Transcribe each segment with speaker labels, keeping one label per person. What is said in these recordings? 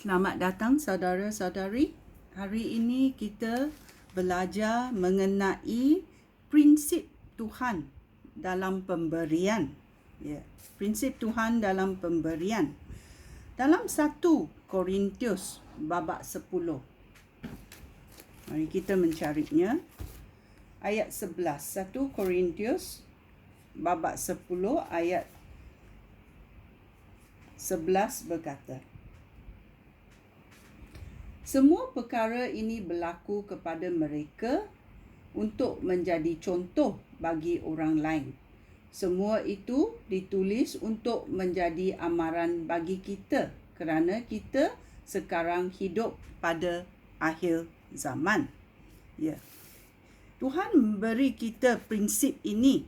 Speaker 1: Selamat datang saudara-saudari. Hari ini kita belajar mengenai prinsip Tuhan dalam pemberian. Prinsip Tuhan dalam pemberian. Dalam 1 Korintius babak 10. Mari kita mencarinya. Ayat 11. 1 Korintius babak 10 ayat 11 berkata, semua perkara ini berlaku kepada mereka untuk menjadi contoh bagi orang lain. Semua itu ditulis untuk menjadi amaran bagi kita kerana kita sekarang hidup pada akhir zaman. Tuhan memberi kita prinsip ini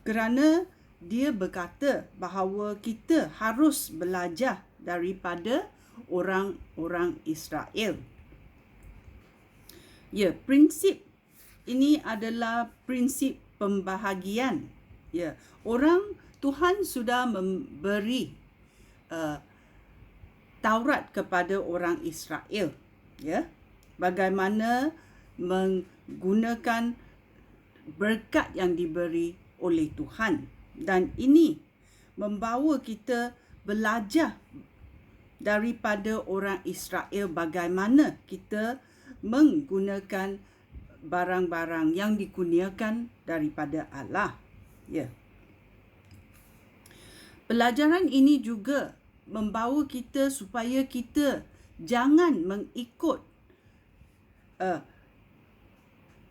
Speaker 1: kerana Dia berkata bahawa kita harus belajar daripada orang-orang Israel. Prinsip ini adalah prinsip pembahagian. Tuhan sudah memberi Taurat kepada orang Israel. Bagaimana menggunakan berkat yang diberi oleh Tuhan. Dan ini membawa kita belajar daripada orang Israel bagaimana kita menggunakan barang-barang yang dikurniakan daripada Allah. Pelajaran ini juga membawa kita supaya kita jangan mengikut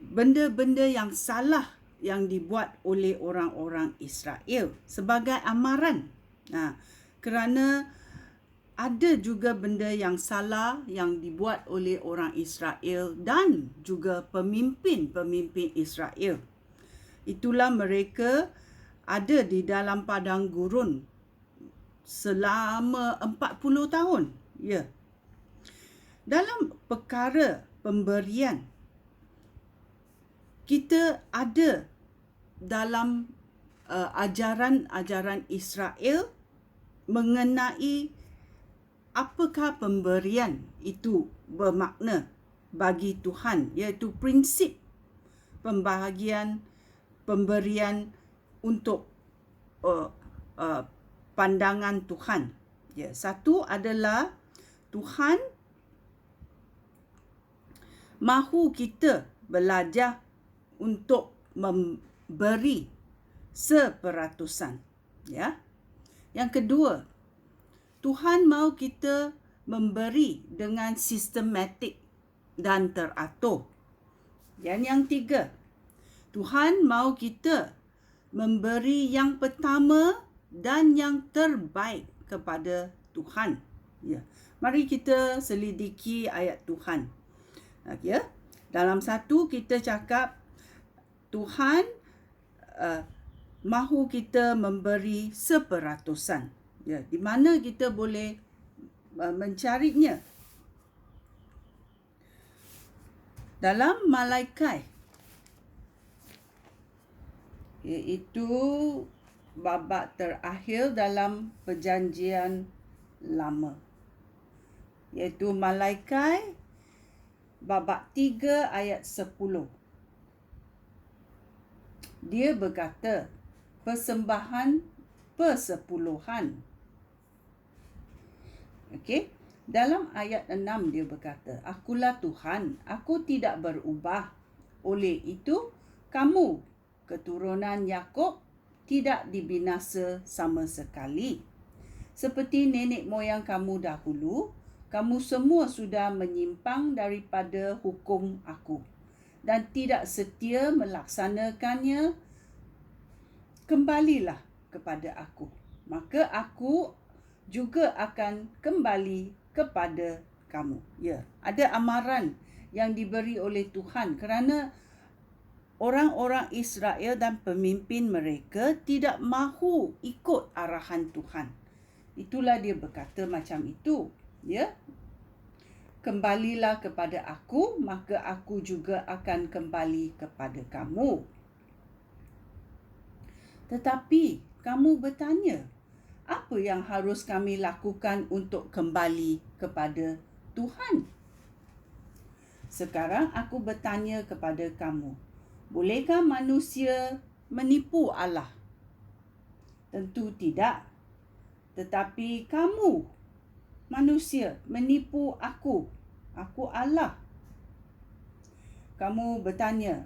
Speaker 1: benda-benda yang salah yang dibuat oleh orang-orang Israel sebagai amaran. Kerana ada juga benda yang salah yang dibuat oleh orang Israel dan juga pemimpin-pemimpin Israel. Itulah mereka ada di dalam padang gurun selama 40 tahun. Dalam perkara pemberian, kita ada dalam ajaran-ajaran Israel mengenai apakah pemberian itu bermakna bagi Tuhan, iaitu prinsip pemberian untuk pandangan Tuhan. Satu adalah Tuhan mahu kita belajar untuk memberi 100%. Yang kedua, Tuhan mahu kita memberi dengan sistematik dan teratur. Dan yang tiga, Tuhan mahu kita memberi yang pertama dan yang terbaik kepada Tuhan. Mari kita selidiki ayat Tuhan. Dalam 1 kita cakap Tuhan mahu kita memberi 100%. Di mana kita boleh mencarinya? Dalam Malaikat, iaitu babak terakhir dalam Perjanjian Lama, iaitu Malaikat babak 3 ayat 10. Dia berkata, persembahan persepuluhan. Dalam ayat 6 dia berkata, akulah Tuhan, aku tidak berubah. Oleh itu, kamu, keturunan Yakub, tidak dibinasa sama sekali. Seperti nenek moyang kamu dahulu, kamu semua sudah menyimpang daripada hukum aku dan tidak setia melaksanakannya. Kembalilah kepada aku, maka aku juga akan kembali kepada kamu. Ada amaran yang diberi oleh Tuhan kerana orang-orang Israel dan pemimpin mereka tidak mahu ikut arahan Tuhan. Itulah dia berkata macam itu. Kembalilah kepada aku, maka aku juga akan kembali kepada kamu. Tetapi kamu bertanya, apa yang harus kami lakukan untuk kembali kepada Tuhan? Sekarang aku bertanya kepada kamu, bolehkah manusia menipu Allah? Tentu tidak. Tetapi kamu, manusia, menipu aku. Aku Allah. Kamu bertanya,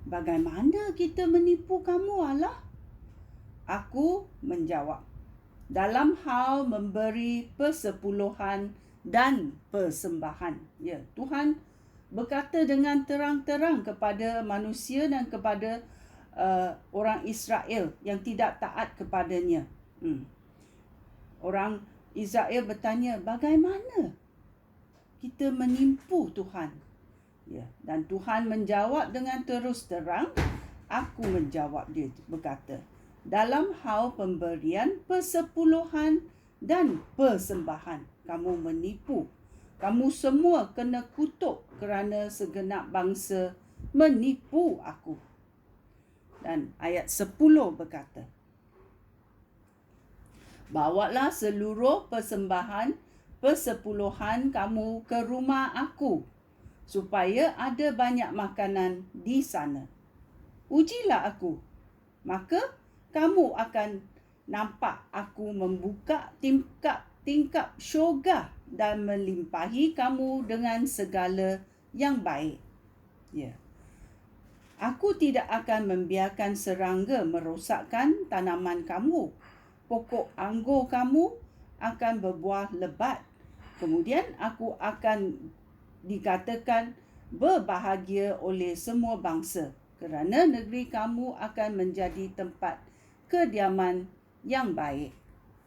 Speaker 1: bagaimana kita menipu kamu, Allah? Aku menjawab, dalam hal memberi persepuluhan dan persembahan. Ya, Tuhan berkata dengan terang-terang kepada manusia dan kepada orang Israel yang tidak taat kepadanya. Orang Israel bertanya, bagaimana kita menipu Tuhan? Ya, dan Tuhan menjawab dengan terus terang. Aku menjawab, dia berkata, dalam hal pemberian persepuluhan dan persembahan, kamu menipu. Kamu semua kena kutuk kerana segenap bangsa menipu aku. Dan ayat 10 berkata, bawalah seluruh persembahan persepuluhan kamu ke rumah aku, supaya ada banyak makanan di sana. Ujilah aku, maka kamu akan nampak aku membuka tingkap syurga dan melimpahi kamu dengan segala yang baik. Ya. Aku tidak akan membiarkan serangga merosakkan tanaman kamu. Pokok anggur kamu akan berbuah lebat. Kemudian aku akan dikatakan berbahagia oleh semua bangsa, kerana negeri kamu akan menjadi tempat kediaman yang baik.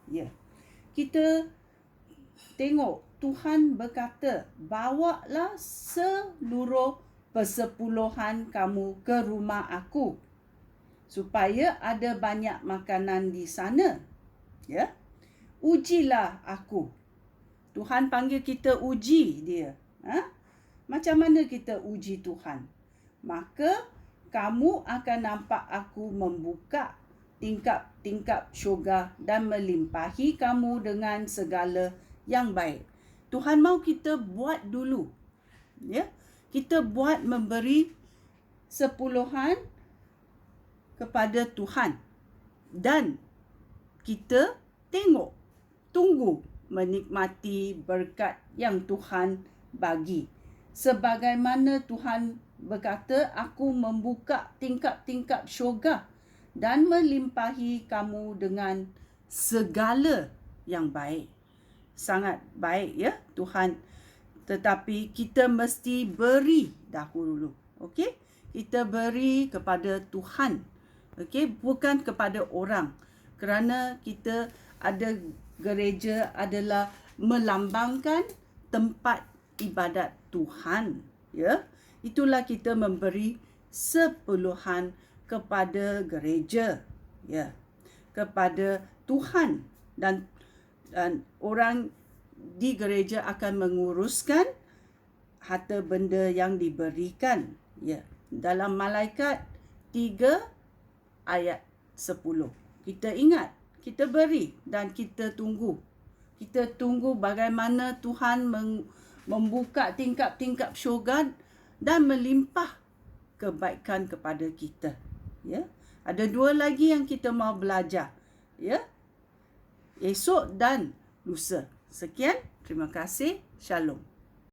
Speaker 1: Ya. Kita tengok Tuhan berkata, bawalah seluruh persepuluhan kamu ke rumah aku, supaya ada banyak makanan di sana. Ya. Ujilah aku. Tuhan panggil kita uji dia. Macam mana kita uji Tuhan? Maka kamu akan nampak aku membuka tingkap syurga dan melimpahi kamu dengan segala yang baik. Tuhan mahu kita buat dulu. Ya, kita buat memberi sepuluhan kepada Tuhan. Dan kita tunggu menikmati berkat yang Tuhan bagi. Sebagaimana Tuhan berkata, aku membuka tingkap-tingkap syurga dan melimpahi kamu dengan segala yang baik. Sangat baik ya Tuhan. Tetapi kita mesti beri dahulu. Okey? Kita beri kepada Tuhan. Okey? Bukan kepada orang. Kerana kita ada gereja adalah melambangkan tempat ibadat Tuhan. Ya? Itulah kita memberi sepuluhan kepada gereja, ya, kepada Tuhan, dan orang di gereja akan menguruskan harta benda yang diberikan. Ya, dalam Malaikat 3 ayat 10. Kita ingat, kita beri dan kita tunggu. Kita tunggu bagaimana Tuhan membuka tingkap-tingkap syurga dan melimpah kebaikan kepada kita. Ya, ada 2 lagi yang kita mau belajar. Ya, esok dan lusa. Sekian, terima kasih. Shalom.